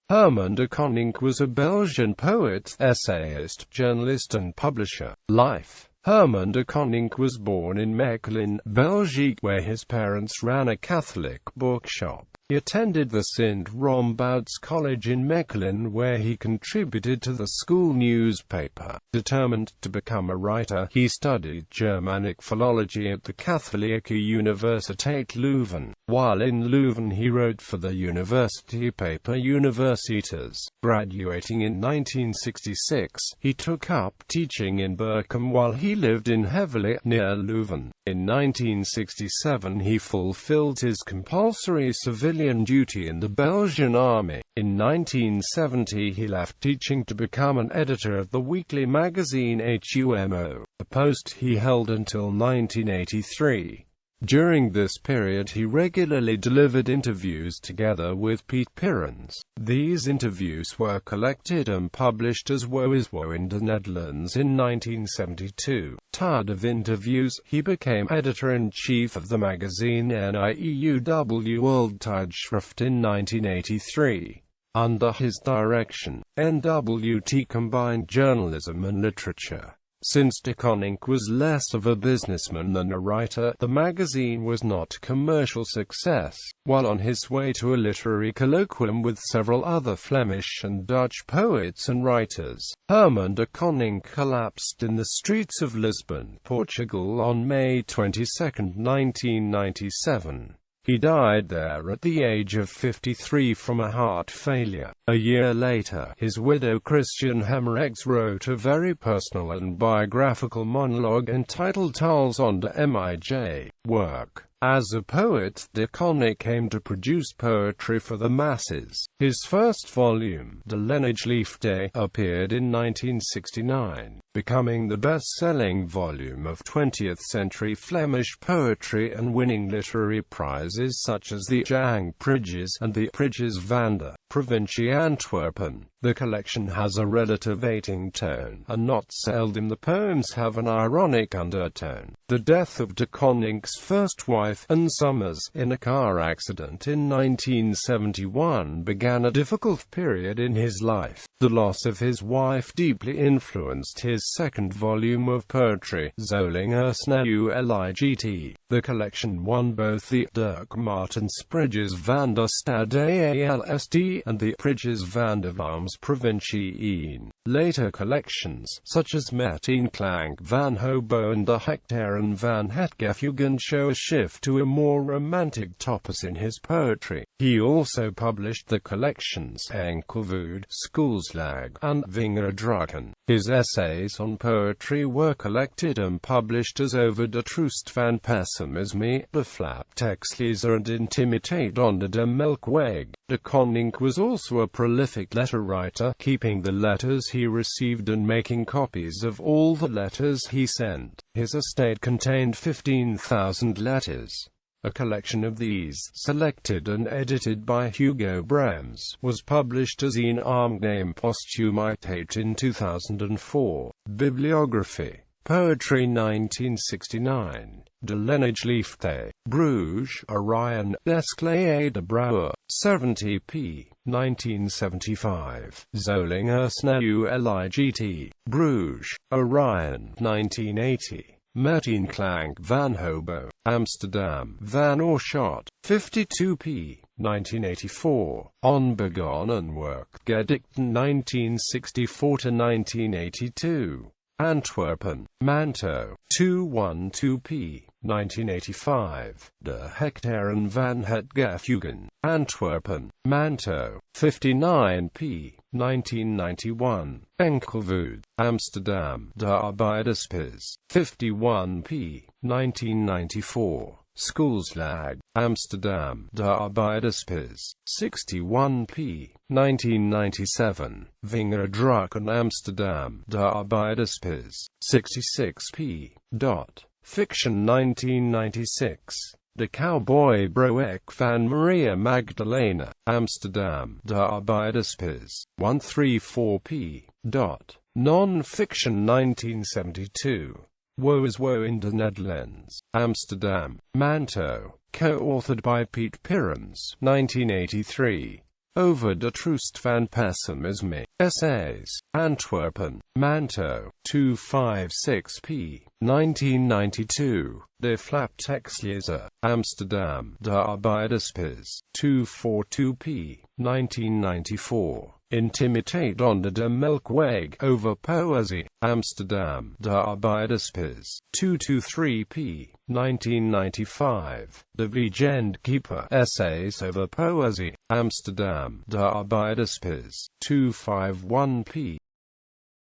Herman de Coninck was a Belgian poet, essayist, journalist and publisher. Life. Herman de Coninck was born in Mechelen, Belgium, where his parents ran a Catholic bookshop. He attended the St. Rombouts College in Mechelen, where he contributed to the school newspaper. Determined to become a writer, he studied Germanic philology at the Katholieke Universiteit Leuven. While in Leuven he wrote for the university paper Universitas. Graduating in 1966, he took up teaching in Berchem while he lived in Heverlee, near Leuven. In 1967 he fulfilled his compulsory civilian duty in the Belgian army. In 1970 he left teaching to become an editor of the weekly magazine HUMO, a post he held until 1983. During this period he regularly delivered interviews together with Piet Pirens. These interviews were collected and published as Woe is Woe in the Netherlands in 1972. Tired of interviews, he became editor-in-chief of the magazine NIEUW Worldtijdschrift in 1983. Under his direction, NWT combined journalism and literature. Since de Coninck was less of a businessman than a writer, the magazine was not a commercial success. While on his way to a literary colloquium with several other Flemish and Dutch poets and writers, Herman de Coninck collapsed in the streets of Lisbon, Portugal on May 22, 1997. He died there at the age of 53 from a heart failure. A year later, his widow Christian Hemmerregs wrote a very personal and biographical monologue entitled Tales onder mij. Work. As a poet, de Coninck came to produce poetry for the masses. His first volume, De Lenige Liefde, appeared in 1969, becoming the best-selling volume of 20th-century Flemish poetry and winning literary prizes such as the Jang Prijs and the Prijs van de Provincie Antwerpen. The collection has a relativating tone, and not seldom the poems have an ironic undertone. The death of de Coninck's first wife, Anne Summers, in a car accident in 1971 began a difficult period in his life. The loss of his wife deeply influenced his second volume of poetry, Zolinge Sneu Ligt. The collection won both the Dirk Martens Prijs van de Stad Aalst and the Prijs van de Vlaams Provincie. Later collections, such as Met een Klank van Hobo and the Hectaren van het Gefugen, show a shift to a more romantic topos in his poetry. He also published the collections Enkelvoud, Schoolslag, and Vingerdrukken. His essays on poetry were collected and published as Over de Troost van Pessimisme, De Flaptekstlezer and Intimitate onder de Melkweg. De Coninck was also a prolific letter writer, keeping the letters he received and making copies of all the letters he sent. His estate contained 15,000 letters. A collection of these, selected and edited by Hugo Brems, was published as Een Aangename Postumiteit in 2004. Bibliography. Poetry 1969. De Lenige Liefde. Bruges, Orion, Desclée de Brouwer. 70 p. 1975. Zolinge Sneu Ligt. Bruges, Orion, 1980. Met een Klank van Hobo. Amsterdam, Van Oorschot. 52 p. 1984. Onbegonnen Werk. Gedikten 1964-1982. Antwerpen, Manto. 212 p. 1985. De Hectaren van het Gefugen. Antwerpen, Manto. 59 p. 1991. Enkelvoud, Amsterdam. De Arbeiderspers. 51 p. 1994. Schoolslag, Amsterdam. De Arbeiderspers. 61 p. 1997. Vingerdrukken, Amsterdam. De Arbeiderspers. 66 p. Fiction 1996. De Cowboy Broek van Maria Magdalena, Amsterdam. De Arbeiderspers. 134 p. Non-fiction 1972. Woe is Woe in the Netherlands, Amsterdam, Manto. Co-authored by Piet Pirens, 1983. over de Troost van Pessimisme. Essays. Antwerpen. Manto. 256 p. 1992. De Flaptekstlezer. Amsterdam. De Arbeiderspers. 242 p. 1994. Intimiteit onder de Melkweg, over poëzie. Amsterdam. De Arbeiderspers. 223 p. 1995. De Weekendkeeper. Essays over poëzie. Amsterdam. De Arbeiderspers. 251 p.